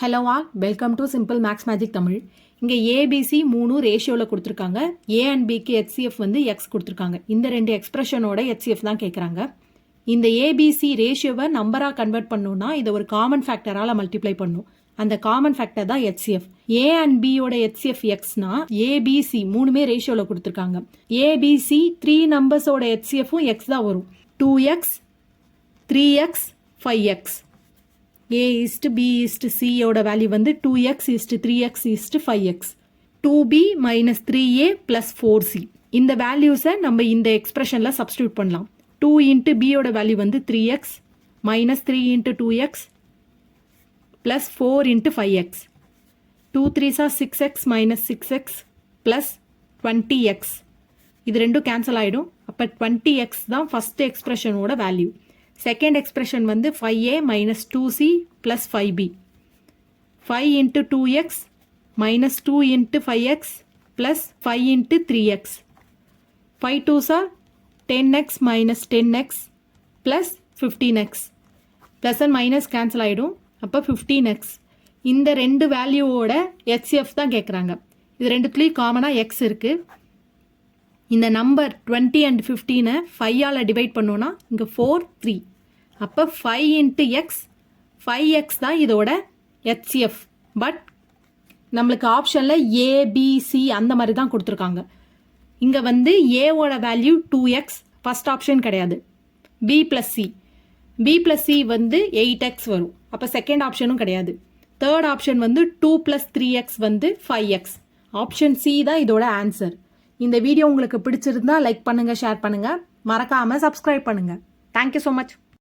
Hello all welcome to simple maths magic Tamil. இங்கே ABC 3 ரேஷியோவில் கொடுத்துருக்காங்க. ஏ அண்ட் பிக்கு ஹெச்சிஎஃப் வந்து எக்ஸ் கொடுத்துருக்காங்க. இந்த ரெண்டு எக்ஸ்பிரஷனோட ஹெச்சிஎஃப் தான் கேட்குறாங்க. இந்த ஏபிசி ரேஷியோவை நம்பராக கன்வெர்ட் பண்ணணும்னா இதை ஒரு காமன் ஃபேக்டரால் மல்டிப்ளை பண்ணணும். அந்த காமன் ஃபேக்டர் தான் ஹெச்சிஎஃப். ஏ அண்ட் பியோட ஹெச்சிஎஃப் எக்ஸ்னா ஏபிசி மூணுமே ரேஷியோவில் கொடுத்துருக்காங்க. ஏபிசி 3 நம்பர்ஸோட ஹெச்சிஎஃப்பும் எக்ஸ் தான் வரும். 2x 3x 5x. A is to B is to C ஓட வேல்யூ வந்து 2x is to 3x is to 5x. 2b minus 3a plus 4c. இந்த வேல்யூஸை நம்ம இந்த எக்ஸ்பிரஷனில் சப்ஸ்டியூட் பண்ணலாம். 2 into b ஓட வேல்யூ வந்து 3x minus 3 into 2x plus 4 into 5x. 2 3s are 6x minus 6x plus 20x. இது ரெண்டும் கேன்சல் ஆகிடும். அப்போ 20x தான் ஃபஸ்ட் எக்ஸ்பிரஷனோட வேல்யூ. செகண்ட் எக்ஸ்பிரஷன் வந்து 5a minus 2c plus 5b. 5 into 2x minus 2 into 5x plus 5 into 3x. 5 2s are 10x minus 10x plus 15x. Plus and minus cancel ஆகிடும். அப்போ 15x. இந்த ரெண்டு வேல்யூவோட HCF தான் கேட்குறாங்க. இது ரெண்டுத்துலேயும் காமனாக எக்ஸ் இருக்குது. இந்த நம்பர் 20 and 15 5ஆல் டிவைட் பண்ணோன்னா இங்கே 4 3. அப்போ 5 into x 5x தான் இதோட ஹெச்சிஎஃப். பட் நம்மளுக்கு ஆப்ஷனில் ஏபிசி அந்த மாதிரி தான் கொடுத்துருக்காங்க. இங்கே வந்து ஏவோட வேல்யூ 2x ஃபஸ்ட் ஆப்ஷன் கிடையாது. பி ப்ளஸ் சி வந்து 8x வரும். அப்போ செகண்ட் ஆப்ஷனும் கிடையாது. தேர்ட் ஆப்ஷன் வந்து 2 + 3x வந்து 5x. ஆப்ஷன் சி தான் இதோட ஆன்சர். இந்த வீடியோ உங்களுக்கு பிடிச்சிருந்தா லைக் பண்ணுங்கள், ஷேர் பண்ணுங்கள், மறக்காமல் சப்ஸ்கிரைப் பண்ணுங்கள். Thank you so much.